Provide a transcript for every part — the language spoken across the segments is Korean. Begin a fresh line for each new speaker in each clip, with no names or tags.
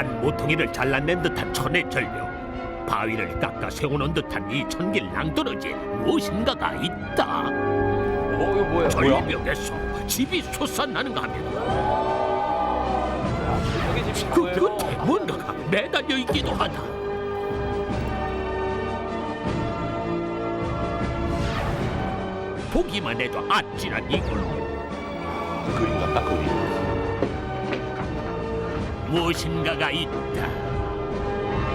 한 모퉁이를 잘라낸 듯한 천의 절벽, 바위를 깎아 세워놓은 듯한 이 천길 낭떠러지에 무엇인가가 있다.
이거 뭐야?
절벽에서 집이 솟아나는가 하면
저기 집이
그
뭐예요?
끝에 뭔가가 매달려 있기도 하다. 보기만 해도 아찔한 이걸
그림 같다 그림.
무엇인가가 있다.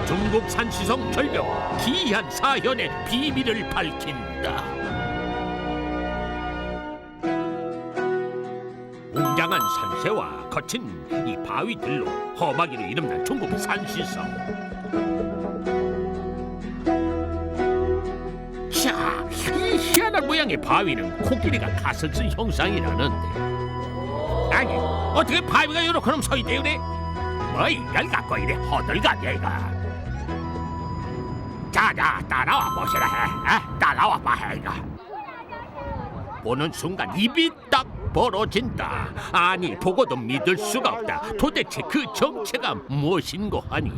중국 산시성 절벽 기이한 사현의 비밀을 밝힌다. 웅장한 산세와 거친 이 바위들로 험하기로 이름난 중국 산시성. 자, 이 희한한 모양의 바위는 코끼리가 갓을 쓴 형상이라는데, 아니 어떻게 바위가 이렇게 놈 서있대 그래? 뭐 이걸 갖고 이래 허들가냐 이거. 자자 따라와 보시라 해. 따라와 봐 해 이거. 보는 순간 입이 딱 벌어진다. 아니 보고도 믿을 수가 없다. 도대체 그 정체가 무엇인고 하니?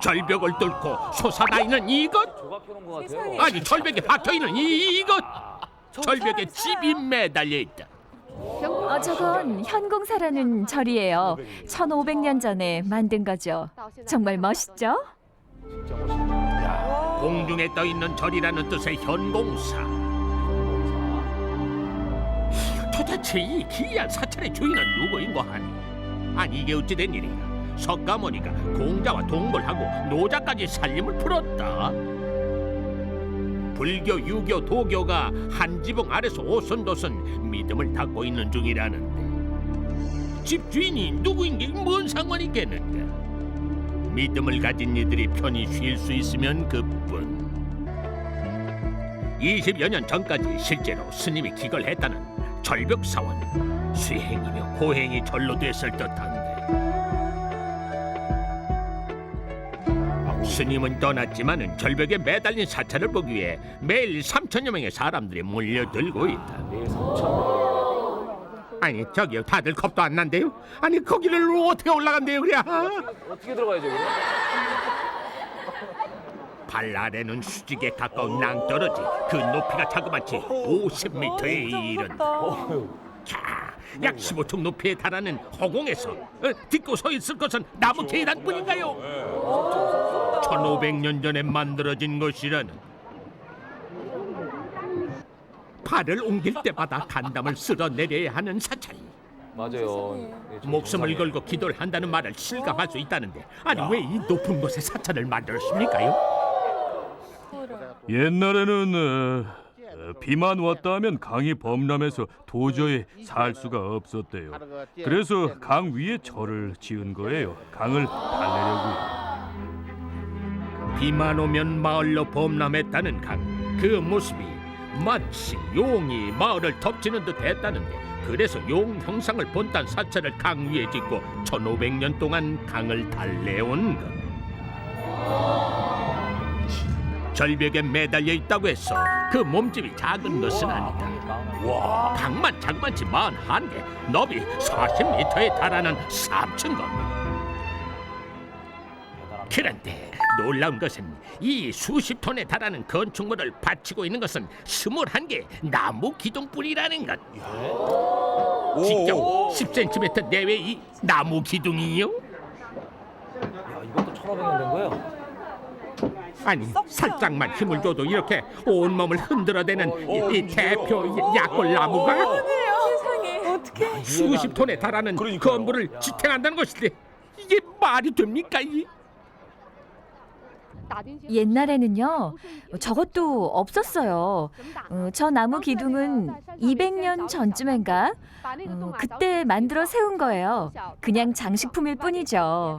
절벽을 뚫고 솟아나있는 이것?
조각해놓은 것 같아요.
아니 절벽에 박혀있는 이것! 절벽에 집이 매달려 있다.
저건 현공사라는 절이에요. 1500년 전에 만든 거죠. 정말 멋있죠?
진짜 멋있다.
공중에 떠있는 절이라는 뜻의 현공사. 도대체 이 기이한 사찰의 주인은 누구인고 하니? 아니 이게 어찌 된 일인가? 석가모니가 공자와 동물하고 노자까지 살림을 풀었다. 불교, 유교, 도교가 한 지붕 아래서 오손도손 믿음을 닦고 있는 중이라는데 집주인이 누구인 게 뭔 상관이 있겠는가? 믿음을 가진 이들이 편히 쉴 수 있으면 그뿐. 20여 년 전까지 실제로 스님이 기걸했다는 절벽사원, 수행이며 고행이 절로 됐을 듯한데, 스님은 떠났지만은 절벽에 매달린 사찰을 보기 위해 매일 3천여 명의 사람들이 몰려들고 있다.
내일 3천.
아니 저기요, 다들 겁도 안 난대요? 아니 거기를 어떻게 올라간대요 그래?
어떻게 들어가야죠? 그럼?
발 아래는 수직에 가까운 낭떠러지, 그 높이가 자그마치 50m에 이른다. 자, 약 15층 높이에 달하는 허공에서 딛고 서 있을 것은 나무 계단뿐인가요? 1500년 전에 만들어진 것이라는. 발을 옮길 때마다 간담을 쓸어내려야 하는 사찰.
맞아요. 네,
목숨을 걸고 기도를 한다는 말을 실감할 수 있다는데, 아니 왜 이 높은 곳에 사찰을 만들었습니까요?
옛날에는 비만 왔다 하면 강이 범람해서 도저히 살 수가 없었대요. 그래서 강 위에 절을 지은 거예요. 강을 달래려고.
비만 오면 마을로 범람했다는 강. 그 모습이 마치 용이 마을을 덮치는 듯 했다는데, 그래서 용 형상을 본딴 사찰을 강 위에 짓고 1500년 동안 강을 달래온 것. 절벽에 매달려 있다고 해서 그 몸집이 작은 것은 아니다. 강만 자그마치 41개, 너비 40m에 달하는 3층 건물. 그런데 놀라운 것은 이 수십 톤에 달하는 건축물을 받치고 있는 것은 21개 나무 기둥뿐이라는 것. 직경 10cm 내외의 이 나무 기둥이요?
야, 이것도 1500년 된 거예요?
아니 살짝만 힘을 줘도 이렇게 온몸을 흔들어대는 이 대표 약골나무가
세상에 어떻게?
수십 톤에 달하는
그러니까요.
건물을 지탱한다는 것인데, 이게 말이 됩니까?
옛날에는요, 저것도 없었어요. 저 나무 기둥은 200년 전쯤인가? 그때 만들어 세운 거예요. 그냥 장식품일 뿐이죠.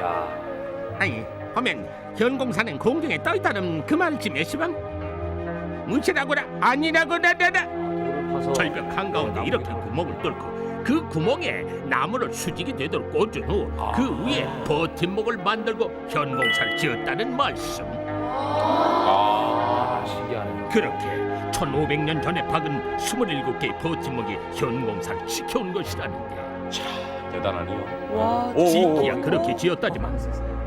야,
아니 하면 현공사는 공중에 떠있다는 그 말쯤 몇시방? 무시라고라 아니라고라.
파서
절벽 한가운데 이렇게 구멍을 뚫고 그 구멍에 나무를 수직이 되도록 꽂은 후 그 위에 버팀목을 만들고 현공사를 지었다는 말씀.
아, 신기하네.
그렇게 1500년 전에 박은 27개의 버팀목이 현공사를 지켜온 것이라는데
대단하네요.
와,
짓기야 그렇게 지었다지만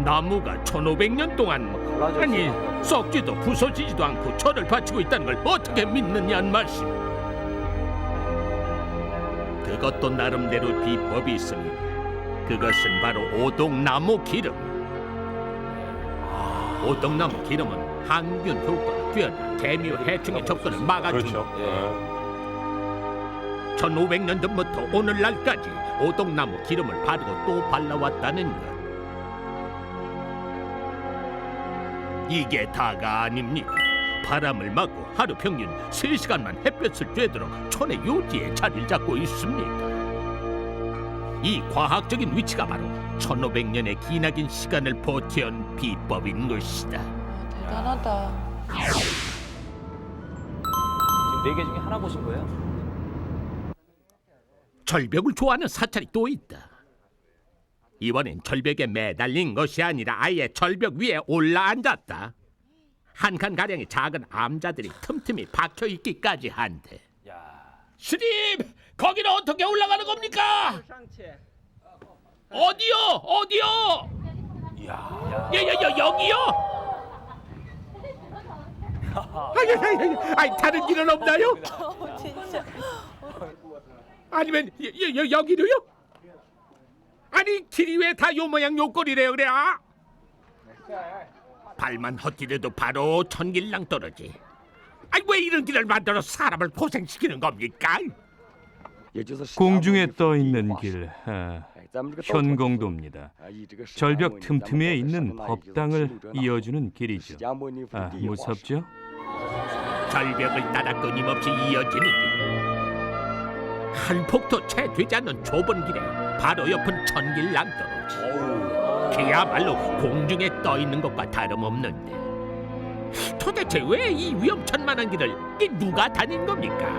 나무가 1500년 동안 아니 썩지도 부서지지도 않고 절을 바치고 있다는 걸 어떻게 믿느냐는 말씀. 그것도 나름대로 비법이 있으니 그것은 바로 오동나무 기름. 오동나무 기름은 항균 효과가 뛰어나 대묘 해충의 접근을 막아주는
그렇죠.
1500년 전부터 오늘날까지 오동나무 기름을 바르고 또 발라왔다는 것. 이게 다가 아닙니까? 바람을 맞고 하루 평균 3시간만 햇볕을 쬐도록 촌의 요지에 자리를 잡고 있습니다. 이 과학적인 위치가 바로 1500년의 기나긴 시간을 버텨온 비법인 것이다.
대단하다.
지금 4개 중에 하나 보신 거예요?
절벽을 좋아하는 사찰이 또 있다. 이번엔 절벽에 매달린 것이 아니라 아예 절벽 위에 올라앉았다. 한 칸 가량의 작은 암자들이 틈틈이 박혀 있기까지 한데. 스님, 거기는 어떻게 올라가는 겁니까? 어디요? 어디요? 여기요? 아니, 다른 길은 없나요?
진짜.
아니면 여기로요? 아니 길이 왜 다 요 모양 요 꼴이래요 그래? 발만 헛디뎌도 바로 천길랑 떨어지. 아니 왜 이런 길을 만들어 사람을 고생시키는 겁니까?
공중에 떠 있는 길, 현공도입니다. 절벽 틈틈이에 있는 법당을 이어주는 길이죠. 무섭죠?
절벽을 따라 끊임없이 이어지는 길. 한 폭도 채 되지 않는 좁은 길에 바로 옆은 천길랑 떨어지. 그야말로 공중에 떠 있는 것과 다름없는데 도대체 왜 이 위험천만한 길을 누가 다닌 겁니까?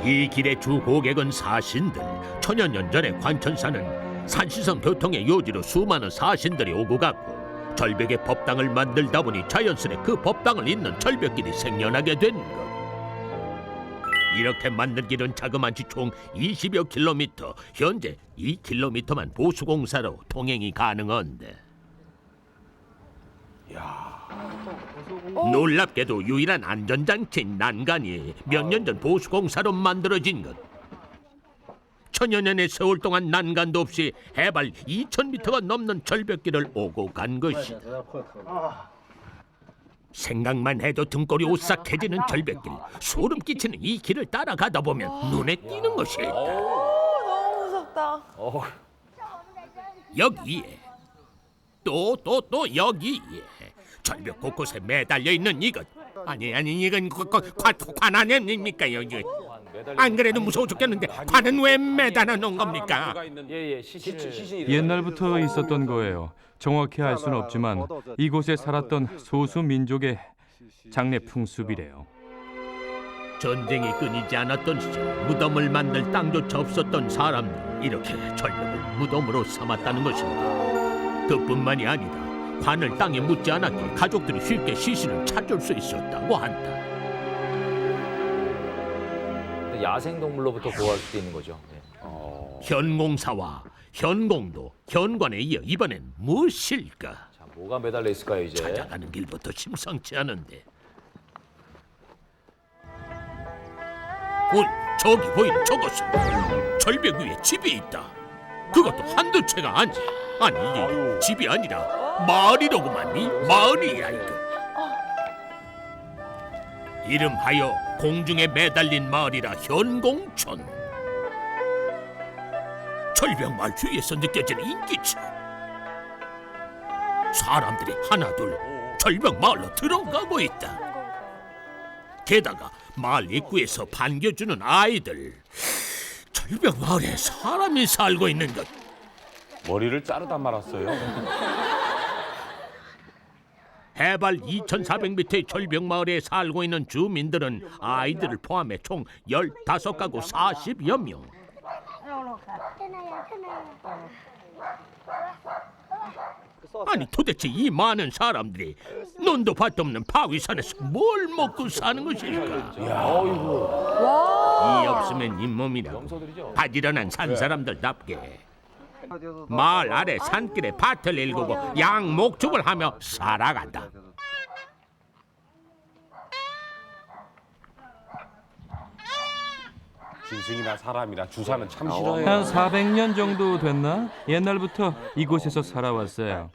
이 길의 주 고객은 사신들. 천여년 전에 관천사는 산시성 교통의 요지로 수많은 사신들이 오고 갔고 절벽에 법당을 만들다 보니 자연스레 그 법당을 잇는 절벽길이 생겨나게 된 것. 이렇게 만든 길은 자그마치 총 20여 킬로미터. 현재 2킬로미터만 보수공사로 통행이 가능한데 놀랍게도 유일한 안전장치인 난간이 몇 년 전 보수공사로 만들어진 것. 천여 년의 세월 동안 난간도 없이 해발 2000m가 넘는 절벽길을 오고 간 것이다. 생각만 해도 등골이 오싹해지는 절벽길. 소름 끼치는 이 길을 따라가다 보면 눈에 띄는 것이 있다.
너무 무섭다.
여기에 또 여기에 절벽 곳곳에 매달려 있는 이것. 아니 이건 관 아닙니까 여기? 안 그래도 무서워 죽겠는데 관은 왜 매달아 놓은 겁니까?
옛날부터 있었던 거예요. 정확히 알 수는 없지만 이곳에 살았던 소수 민족의 장례 풍습이래요.
전쟁이 끊이지 않았던 시절 무덤을 만들 땅조차 없었던 사람들이 이렇게 절벽을 무덤으로 삼았다는 것입니다. 그뿐만이 아니라 관을 땅에 묻지 않았기에 가족들이 쉽게 시신을 찾을 수 있었다고 한다.
야생동물로부터 보호할 수도 있는 거죠.
현공사와 현공도, 현관에 이어 이번엔 무엇일까?
자, 뭐가 매달려 있을까요 이제?
찾아가는 길부터 심상치 않은데. 저기 보이는 저것은 절벽 위에 집이 있다. 그것도 한두 채가 아니야. 아니 이게 집이 아니라 마을이로구만. 이 마을이야 이거. 이름하여 공중에 매달린 마을이라 현공촌. 절벽 마을 주위에서 느껴지는 인기차. 사람들이 하나둘 절벽 마을로 들어가고 있다. 게다가 마을 입구에서 반겨주는 아이들. 절벽 마을에 사람이 살고 있는 것.
머리를 자르다 말았어요.
해발 2,400m의 절벽 마을에 살고 있는 주민들은 아이들을 포함해 총 15가구 40여 명. 아니 도대체 이 많은 사람들이 눈도 밭도 없는 바위산에서 뭘 먹고 사는 것일까?
와.
이 없으면 잇몸이라
염소들이죠.
바지런한 산 사람들답게 마을 아래 산길에 밭을 일구고 양 목축을 하며 살아간다.
짐승이나 사람이나 주사는 참
한
싫어해요.
400년 정도 됐나? 옛날부터 이곳에서 살아왔어요.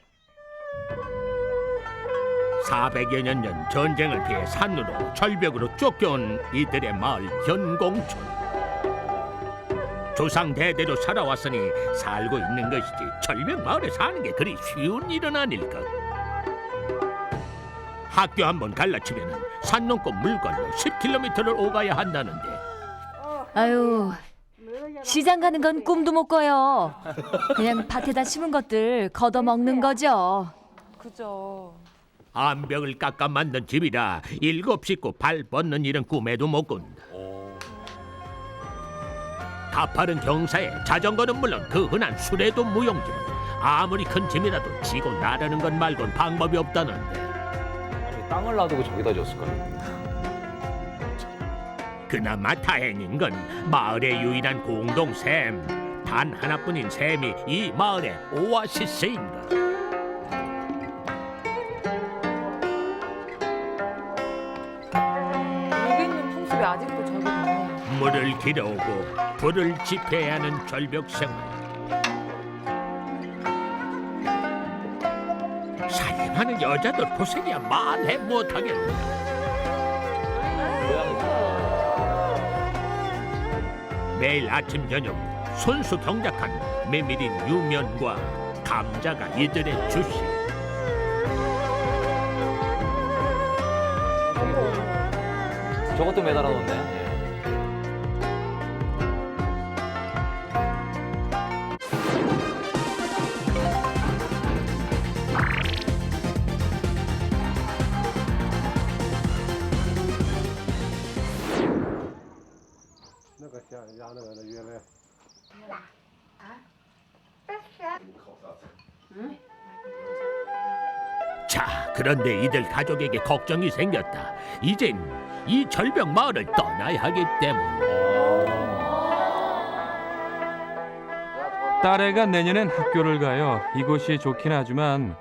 400여 년 전 전쟁을 피해 산으로 절벽으로 쫓겨온 이들의 마을 현공촌. 조상 대대로 살아왔으니 살고 있는 것이지 절벽 마을에 사는 게 그리 쉬운 일은 아닐까. 학교 한번 갈라치면 산 넘고 물건으로 10km를 오가야 한다는데
아유, 시장 가는 건 꿈도 못 꿔요. 그냥 밭에다 심은 것들 걷어 먹는 거죠.
그죠.
암벽을 깎아 만든 집이라 7 식구 발 뻗는 일은 꿈에도 못 꾼다. 가파른 경사에 자전거는 물론 그 흔한 수레도 무용지만 아무리 큰 짐이라도 지고 나르는 것 말곤 방법이 없다는데
아니, 땅을 놔두고 저기다 줬을까요?
그나마 다행인 건 마을의 유일한 공동샘 단 하나뿐인 샘이 이 마을의 오아시스인 것.
여기 있는 풍습이 아직도 저기 있네.
물을 길어오고 불을 지펴야 하는 절벽 생활. 살림하는 여자들 고생이야 말해 못하겠다. 매일 아침 저녁 손수 경작한 메밀인 유면과 감자가 이들의 주식.
저것도 매달아 놓네.
자, 그런데 이들 가족에게 걱정이 생겼다. 이젠 이 절벽 마을을 떠나야 하기 때문.
딸애가 내년엔 학교를 가요. 이곳이 좋긴 하지만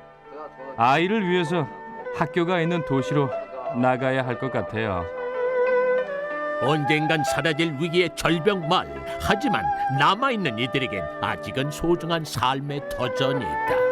아이를 위해서 학교가 있는 도시로 나가야 할 것 같아요.
언젠간 사라질 위기의 절벽 마을. 하지만 남아있는 이들에겐 아직은 소중한 삶의 터전이 있다.